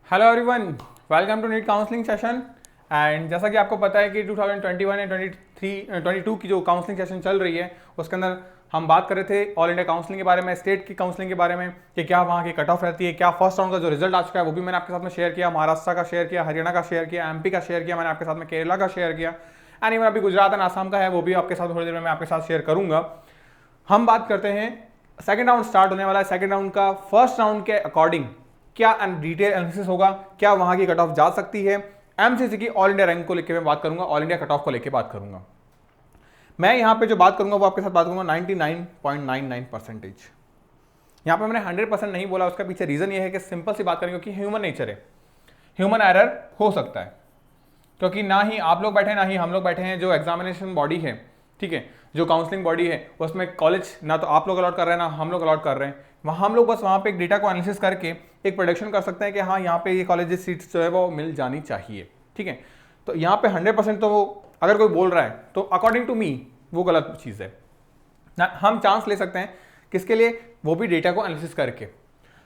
Hello everyone, welcome to NEET counselling session. And जैसा कि आपको पता है कि 2021 एंड 22 की जो काउंसलिंग सेशन चल रही है उसके अंदर हम बात कर रहे थे ऑल इंडिया काउंसलिंग के बारे में, स्टेट की काउंसलिंग के बारे में कि क्या वहाँ की कट ऑफ रहती है, क्या फर्स्ट राउंड का जो रिजल्ट आ चुका है वो भी मैंने आपके साथ में शेयर किया, महाराष्ट्र का शेयर किया, हरियाणा का शेयर किया, एमपी का शेयर किया, मैंने आपके साथ में केरला का शेयर किया, एंड इवन अभी गुजरात एंड आसाम का है वो भी आपके साथ थोड़ी देर में मैं आपके साथ शेयर करूंगा। हम बात करते हैं सेकंड राउंड स्टार्ट होने वाला है। सेकंड राउंड का फर्स्ट राउंड के अकॉर्डिंग क्या डिटेल एनालिसिस होगा, क्या वहां की कट ऑफ जा सकती है, एमसीसी की ऑल इंडिया रैंक को लेकर मैं बात करूंगा, ऑल इंडिया कट ऑफ को लेकर बात करूंगा। मैं यहां पे जो बात करूंगा वो आपके साथ बात करूंगा 99.99%। यहां पे मैंने 100% नहीं बोला, उसका पीछे रीजन ये है कि सिंपल सी बात करेंगे क्योंकि ह्यूमन नेचर है, ह्यूमन एरर हो सकता है, क्योंकि ना ही आप लोग बैठे हैं ना ही हम लोग बैठे हैं। जो एग्जामिनेशन बॉडी है, ठीक है, जो काउंसलिंग बॉडी है उसमें कॉलेज ना तो आप लोग अलॉट कर रहे हैं ना हम लोग अलॉट कर रहे हैं। वहाँ हम लोग बस वहाँ पे एक डेटा को एनालिसिस करके एक प्रोडिक्शन कर सकते हैं कि हाँ यहाँ पे ये कॉलेज सीट्स जो है वो मिल जानी चाहिए, ठीक है। तो यहाँ पे 100% तो वो अगर कोई बोल रहा है तो अकॉर्डिंग टू मी वो गलत चीज़ है ना। हम चांस ले सकते हैं किसके लिए, वो भी डेटा को एनालिसिस करके।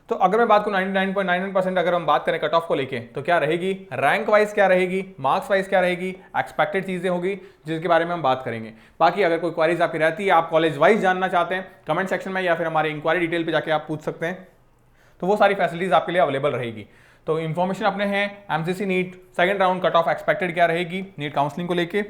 तो अगर मैं बात करूं 99.99% अगर हम बात करें कट ऑफ को लेके तो क्या रहेगी, रैंक वाइज क्या रहेगी, मार्क्स वाइज क्या रहेगी, एक्सपेक्टेड चीजें होगी जिसके बारे में हम बात करेंगे। बाकी अगर कोई क्वारीज आपकी रहती है, आप कॉलेज वाइज जानना चाहते हैं, कमेंट सेक्शन में या फिर हमारे इंक्वायरी डिटेल पे जाके आप पूछ सकते हैं, तो वो सारी फैसिलिटीज आपके लिए अवेलेबल रहेगी। तो इन्फॉर्मेशन अपने हैं MCC NEET second round cut off expected क्या रहेगी नीट काउंसलिंग को लेके।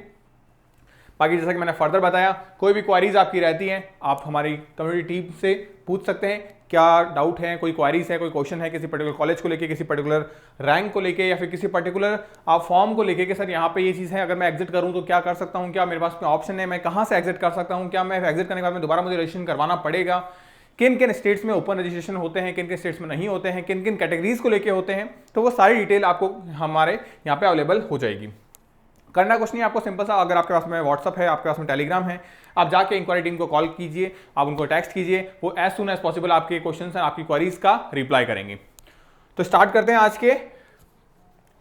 बाकी जैसा कि मैंने फर्दर बताया, कोई भी क्वारीज आपकी रहती हैं आप हमारी कम्युनिटी टीम से पूछ सकते हैं, क्या डाउट है, कोई क्वारीज है, कोई क्वेश्चन है किसी पर्टिकुलर कॉलेज को लेके, किसी पर्टिकुलर रैंक को लेके या फिर किसी पर्टिकुलर आप फॉर्म को लेके कि सर यहाँ पे ये चीज़ है, अगर मैं एग्जिट करूँ तो क्या कर सकता हूँ, क्या मेरे पास में ऑप्शन है, मैं कहाँ से एग्जिट कर सकता हूँ, क्या मैं एग्जिट करने के बाद में दोबारा मुझे रजिस्ट्रेशन करवाना पड़ेगा, किन किन स्टेट्स में ओपन रजिस्ट्रेशन होते हैं, किन किन स्टेट्स में नहीं होते हैं, किन किन कैटेगरीज को लेके होते हैं, तो वो सारी डिटेल आपको हमारे यहाँ पे अवेलेबल हो जाएगी। करना कुछ नहीं, आपको सिंपल सा, अगर आपके पास में व्हाट्सअप है, आपके पास में टेलीग्राम है, आप जाके इंक्वायरी टीम को कॉल कीजिए, आप उनको टेक्स्ट कीजिए, वो एज सुन एज पॉसिबल आपके क्वेश्चंस हैं, आपकी क्वेरीज का रिप्लाई करेंगे। तो स्टार्ट करते हैं आज के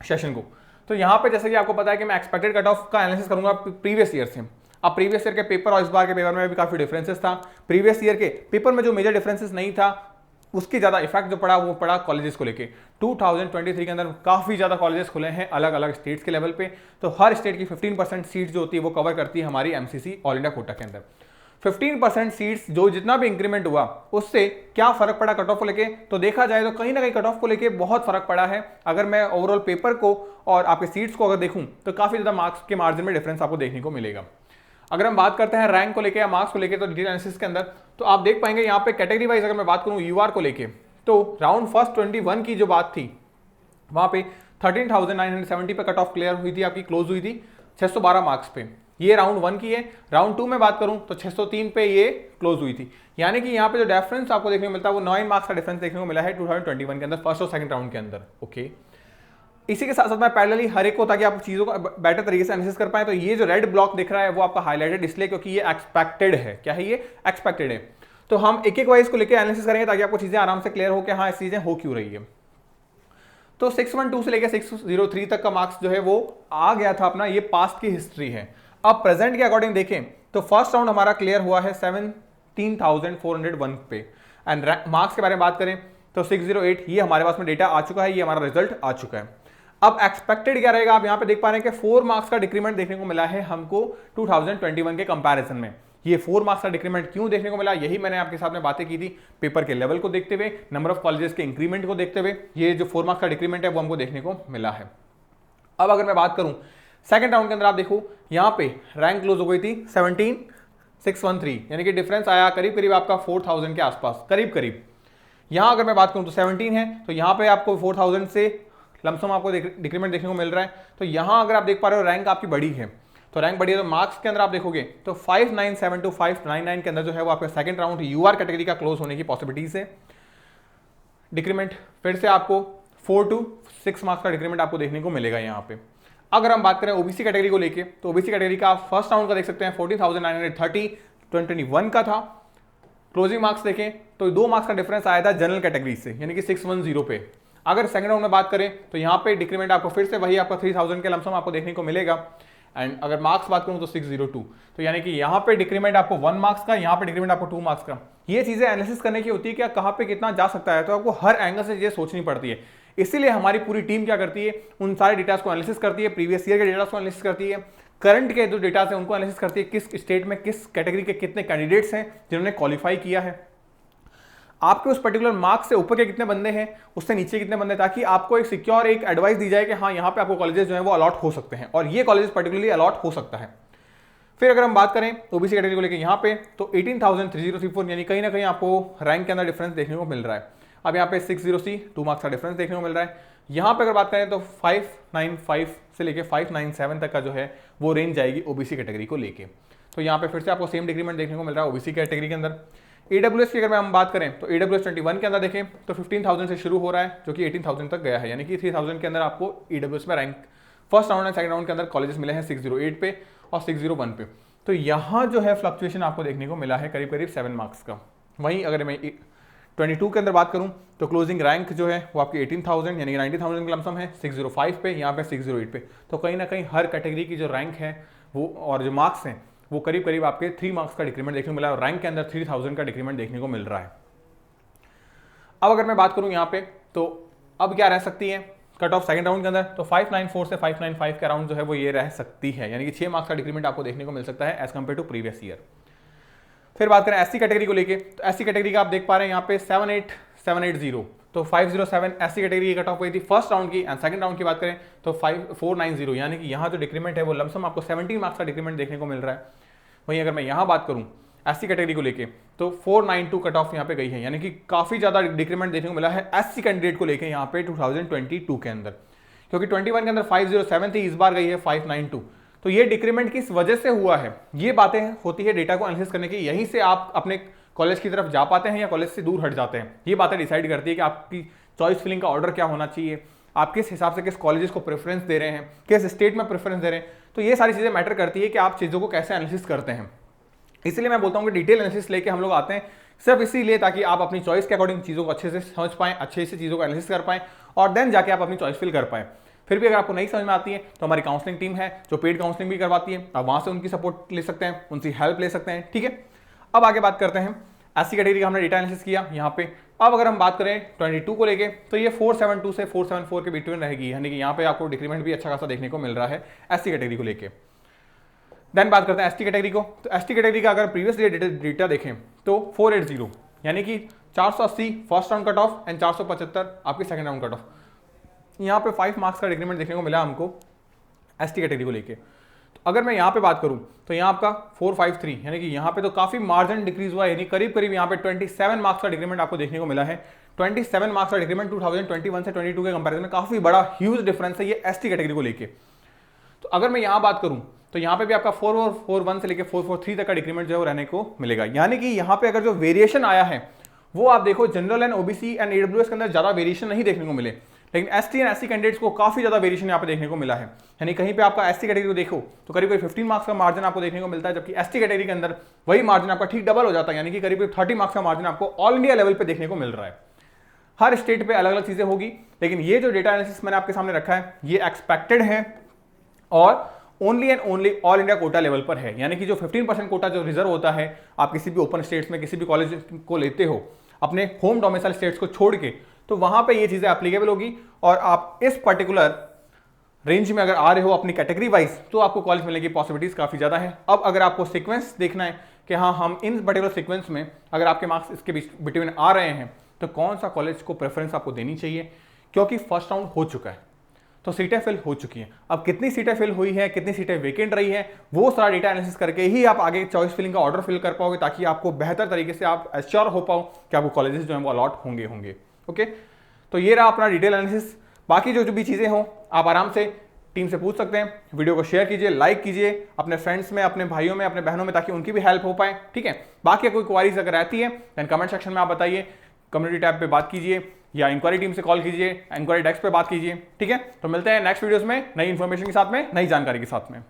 सेशन को। तो यहाँ पे जैसे कि आपको पता है कि मैं एक्सपेक्टेड कट ऑफ का एनालिसिस करूंगा प्रीवियस ईयर से। अब प्रीवियस ईयर के पेपर और इस बार के पेपर में भी काफी डिफरेंसेस था। प्रीवियस ईयर के पेपर में जो मेजर डिफरेंसेस नहीं था उसकी ज्यादा इफेक्ट जो पड़ा वो पड़ा कॉलेजेस को लेके। 2023 के अंदर काफी ज्यादा कॉलेजेस खुले हैं अलग अलग स्टेट्स के लेवल पे। तो हर स्टेट की 15% सीट्स जो होती है वो कवर करती है हमारी एमसीसी ऑल इंडिया कोटा के अंदर। 15% सीट्स जो जितना भी इंक्रीमेंट हुआ उससे क्या फर्क पड़ा कट ऑफ को लेके, तो देखा जाए तो कहीं ना कहीं कट ऑफ को लेके बहुत फर्क पड़ा है। अगर मैं ओवरऑल पेपर को और आपके सीट्स को अगर देखूं तो काफी ज्यादा मार्क्स के मार्जिन में डिफरेंस आपको देखने को मिलेगा। अगर हम बात करते हैं रैंक को लेके या मार्क्स को लेके तो डिटेल एनालिसिस के अंदर तो आप देख पाएंगे यहाँ पे कैटेगरी वाइज अगर मैं बात करूँ यूआर को लेके तो राउंड फर्स्ट 21 की जो बात थी वहां पे 13,970 पे कट ऑफ क्लियर हुई थी, आपकी क्लोज हुई थी 612 मार्क्स पे। ये राउंड 1 की है। राउंड 2 में बात करूं तो 603 पे ये क्लोज हुई थी। यानी कि यहाँ पे जो डिफरेंस आपको देखने को मिलता है वो 9 मार्क्स का डिफरेंस देखने को मिला है 2021 के अंदर फर्स्ट और सेकंड राउंड के अंदर। ओके, इसी के साथ साथ मैं पैरेलली हर एक को, ताकि आप चीजों को बेटर तरीके से एनालिसिस कर पाए, तो ये जो रेड ब्लॉक दिख रहा है वो आपका हाईलाइटेड इसलिए क्योंकि ये एक्सपेक्टेड है। क्या है ये? एक्सपेक्टेड है। तो हम एक एक वाइज को लेकर एनालिसिस करेंगे ताकि आपको चीजें आराम से क्लियर हो कि हाँ इस चीजें हो क्यों रही है। तो 612 से लेकर 603 तक का मार्क्स जो है वो आ गया था अपना, ये पास्ट की हिस्ट्री है। अब प्रेजेंट के अकॉर्डिंग देखें तो फर्स्ट राउंड हमारा क्लियर हुआ है 17,401 पे। एंड मार्क्स के बारे में बात करें तो 608, ये हमारे पास में डेटा आ चुका है, ये हमारा रिजल्ट आ चुका है। अब एक्सपेक्टेड क्या रहेगा, आप यहां पे देख पा रहे हैं कि 4 मार्क्स का डिक्रीमेंट देखने को मिला है हमको 2021 के कंपैरिजन में। ये 4 मार्क्स का डिक्रीमेंट क्यों देखने को मिला, यही मैंने आपके साथ में बातें की थी। पेपर के लेवल को देखते हुए, नंबर ऑफ कॉलेजेस के इंक्रीमेंट को देखते हुए ये जो 4 मार्क्स का डिक्रीमेंट है वो हमको देखने को मिला है। अब अगर मैं बात करूं सेकंड राउंड के अंदर, आप देखो यहां पे रैंक क्लोज हो गई थी 17,613, यानी कि डिफरेंस आया करीब करीब आपका 4,000 के आसपास, करीब करीब। यहां अगर मैं बात करूं तो 17 है, तो यहां पे आपको 4,000 से लमसम आपको डिक्रीमेंट देखने को मिल रहा है। तो यहां अगर आप देख पा रहे हो रैंक आपकी बड़ी है, तो रैंक बढ़ी है, तो मार्क्स के अंदर आप देखोगे तो 597 to 599 के अंदर जो है वो आपका सेकंड राउंड यूआर कैटेगरी का क्लोज होने की पॉसिबिलिटीज है। डिक्रीमेंट फिर से आपको 4 to 6 मार्क्स का डिक्रीमेंट आपको देखने को मिलेगा यहाँ पे। अगर हम बात करें ओबीसी कैटेगरी को लेके तो ओबीसी कैटेगरी का आप फर्स्ट राउंड का देख सकते हैं 14,930 2021 का था। क्लोजिंग मार्क्स देखें तो 2 मार्क्स का डिफरेंस आया था जनरल कैटेगरी से, यानी कि 610 पे। अगर सेकंड राउंड में बात करें तो यहाँ पे डिक्रीमेंट आपको फिर से वही आपका 3,000 के लमसम आपको देखने को मिलेगा। एंड अगर मार्क्स बात करूं तो 602, तो यानी कि यहाँ पे डिक्रीमेंट आपको 1 मार्क्स का, यहाँ पे डिक्रीमेंट आपको 2 मार्क्स का। ये चीजें एनालिसिस करने की होती है कि कहाँ पे कितना जा सकता है, तो आपको हर एंगल से ये सोचनी पड़ती है। इसीलिए हमारी पूरी टीम क्या करती है, उन सारे डेटा को एनालिसिस करती है, प्रीवियस ईयर के डेटा को एनालिसिस करती है, करंट के जो डेटा है उनको एनालिसिस करती है, किस स्टेट में किस कैटेगरी के कितने कैंडिडेट्स हैं जिन्होंने क्वालिफाई किया है, आपके उस पर्टिकुलर मार्क्स से ऊपर के कितने बंदे हैं, उससे नीचे कितने बंदे, ताकि आपको एक सिक्योर एक एडवाइस दी जाए कि हाँ यहाँ पे आपको कॉलेजेस जो है वो अलॉट हो सकते हैं और ये कॉलेजेस पर्टिकुलरली अलॉट हो सकता है। फिर अगर हम बात करें ओबीसी कैटेगरी को लेकर यहाँ पे तो 18,3034 यानी कहीं ना कहीं आपको रैंक के अंदर डिफरेंस देखने को मिल रहा है। अब यहाँ पे 60C 2 मार्क्स का डिफरेंस देखने को मिल रहा है। यहाँ पे अगर बात करें तो 595 से लेके 597 तक का जो है वो रेंज जाएगी ओबीसी कैटेगरी को लेके। तो यहाँ पे फिर से आपको सेम डिक्रीमेंट देखने को मिल रहा है ओबीसी कैटेगरी के अंदर। AWS की अगर हम बात करें तो AWS 21 के अंदर देखें तो 15,000 से शुरू हो रहा है जो कि 18,000 तक गया है, यानी कि 3,000 के अंदर आपको AWS में rank first round and second round के अंदर कॉलेजेस मिले हैं 608 पे और 601 पे। तो यहाँ जो है फ्लक्चुएशन आपको देखने को मिला है करीब करीब 7 मार्क्स का। वहीं अगर मैं 22 के अंदर बात करूँ तो क्लोजिंग रैंक जो है वो आपकी 18,000 यानी कि 90,000 का लमसम है 605 पे, यहाँ पे 608 पे। तो कहीं ना कहीं हर कैटेगरी की जो रैंक है वो और जो मार्क्स हैं वो करीब करीब आपके 3 मार्क्स का डिक्रीमेंट देखने को मिला है और रैंक के अंदर 3,000 का डिक्रीमेंट देखने को मिल रहा है। अब अगर मैं बात करूं यहाँ पे तो अब क्या रह सकती है कट ऑफ सेकंड राउंड के अंदर, तो 594 से 595 का राउंड जो है वो ये रह सकती है, यानी कि 6 मार्क्स का डिक्रीमेंट आपको देखने को मिल सकता है as compare to previous year. फिर बात करें एससी कैटेगरी को लेके तो एससी कैटेगरी का आप देख पा रहे हैं यहाँ पे 78780, तो 507 एससी कैटेगरी की कट ऑफ हुई थी फर्स्ट राउंड की एंड सेकंड राउंड की बात करें तो 5490, यानी कि यहाँ जो डिक्रीमेंट है वो लमसम आपको 17 मार्क्स का डिक्रीमेंट देखने को मिल रहा है। वहीं अगर मैं यहाँ बात करूँ एससी कैटेगरी को लेके तो 492 कट ऑफ यहाँ पे गई है, यानी कि काफ़ी ज़्यादा डिक्रीमेंट देखने को मिला है एससी कैंडिडेट को लेके यहाँ पे 2022 के अंदर, क्योंकि 21 के अंदर 507 थी, इस बार गई है 592। तो ये डिक्रीमेंट किस वजह से हुआ है, ये बातें होती है डेटा को एनालिसिस करने की, यहीं से आप अपने कॉलेज की तरफ जा पाते हैं या कॉलेज से दूर हट जाते हैं। ये बातें डिसाइड करती है कि आपकी चॉइस फिलिंग का ऑर्डर क्या होना चाहिए, आप किस हिसाब से किस कॉलेजेस को प्रेफरेंस दे रहे हैं, किस स्टेट में प्रेफरेंस दे रहे हैं। तो ये सारी चीज़ें मैटर करती है कि आप चीज़ों को कैसे एनालिसिस करते हैं। इसलिए मैं बोलता हूँ कि डिटेल एनालिसिस लेके हम लोग आते हैं सिर्फ इसीलिए ताकि आप अपनी चॉइस के अकॉर्डिंग चीज़ों को अच्छे से समझ पाएं, अच्छे से चीज़ों को एनालिसिस कर पाएं और देन जाके आप अपनी चॉइस फिल कर पाएं। फिर भी अगर आपको नहीं समझ में आती है तो हमारी काउंसलिंग टीम है जो पेड काउंसलिंग भी करवाती है, आप वहाँ से उनकी सपोर्ट ले सकते हैं, उनकी हेल्प ले सकते हैं। ठीक है, अब आगे बात करते हैं एससी कैटेगरी का हमने डेटा एनालिसिस किया यहाँ पे। अब अगर हम बात करें 22 को लेके तो ये 472 से 474 के बिटवीन रहेगी, यानी कि यहाँ पे आपको डिक्रीमेंट भी अच्छा खासा देखने को मिल रहा है एससी कैटेगरी को लेके। देन बात करते हैं एसटी कैटेगरी को, तो एसटी कैटेगरी का अगर प्रीवियस डेटा देखें तो 480 यानी कि 480 first round cut of and 475 आपकी सेकंड राउंड कट ऑफ। यहाँ पे 5 मार्क्स का डिक्रीमेंट देखने को मिला हमको एसटी कैटेगरी को लेके। तो अगर मैं यहाँ पे बात करूँ तो यहाँ आपका 453 यानी कि यहाँ पे तो काफी मार्जिन डिक्रीज हुआ है, यानी करीब करीब यहाँ पे 27 मार्क्स का डिक्रीमेंट आपको देखने को मिला है। 27 मार्क्स का डिक्रीमेंट 2021 से 22 के कंपेरिजन में काफी बड़ा ह्यूज डिफरेंस है ये एसटी कैटेगरी को लेके। तो अगर मैं यहाँ बात करूँ तो यहाँ पे भी आपका 441 से लेके 443 तक का डिक्रीमेंट जो है वो रहने को मिलेगा, यानी कि यहाँ पे अगर जो वेरिएशन आया है वो आप देखो general and OBC and AWS के अंदर ज्यादा वेरिएशन नहीं देखने को मिले, लेकिन एसटी एंड एससी कैंडिडेट्स को काफी ज्यादा वेरिएशन यहाँ पे देखने को मिला है। यानी कहीं पे आपका एससी कैटेगरी को देखो तो करीब करीब 15 मार्क्स का मार्जिन आपको देखने को मिलता है, जबकि एसटी कैटेगरी के अंदर वही मार्जिन आपका ठीक डबल हो जाता है, यानी कि करीब 30 मार्क्स का मार्जिन आपको ऑल इंडिया लेवल पे देखने को मिल रहा है। हर स्टेट पे अलग अलग चीजें होगी, लेकिन ये जो डेटा एनालिसिस मैंने आपके सामने रखा है ये एक्सपेक्टेड है और only and only all India quota level पर है, यानी कि जो 15% कोटा जो रिजर्व होता है आप किसी भी ओपन स्टेट्स में किसी भी कॉलेज को लेते हो अपने होम डोमिसाइल स्टेट्स को छोड़ के, तो वहां पे ये चीजें एप्लीकेबल होगी और आप इस पर्टिकुलर रेंज में अगर आ रहे हो अपनी कैटेगरी वाइज तो आपको कॉलेज मिलने की पॉसिबिलिटीज काफी ज्यादा है। अब अगर आपको सीक्वेंस देखना है कि हाँ हम इन पर्टिकुलर सीक्वेंस में अगर आपके मार्क्स इसके बिटवीन आ रहे हैं तो कौन सा कॉलेज को प्रेफरेंस आपको देनी चाहिए, क्योंकि फर्स्ट राउंड हो चुका है तो सीटें फिल हो चुकी हैं। अब कितनी सीटें फिल हुई है, कितनी सीटें वेकेंट रही है, वो सारा डेटा एनालिसिस करके ही आप आगे चॉइस फिलिंग का ऑर्डर फिल कर पाओगे, ताकि आपको बेहतर तरीके से आप एश्योर हो पाओ कि आपको कॉलेजेस जो है वो अलॉट होंगे। ओके, तो ये रहा अपना डिटेल एनालिसिस। बाकी जो भी चीज़ें हो आप आराम से टीम से पूछ सकते हैं। वीडियो को शेयर कीजिए, लाइक कीजिए अपने फ्रेंड्स में, अपने भाइयों में, अपने बहनों में, ताकि उनकी भी हेल्प हो पाए। ठीक है, बाकी कोई क्वारीज अगर रहती है देन कमेंट सेक्शन में आप बताइए, कम्युनिटी टैब पे बात कीजिए या इंक्वायरी टीम से कॉल कीजिए, इंक्वायरी डेस्क पे बात कीजिए। ठीक है, तो मिलते हैं नेक्स्ट वीडियोस में नई इन्फॉर्मेशन के साथ में, नई जानकारी के साथ में।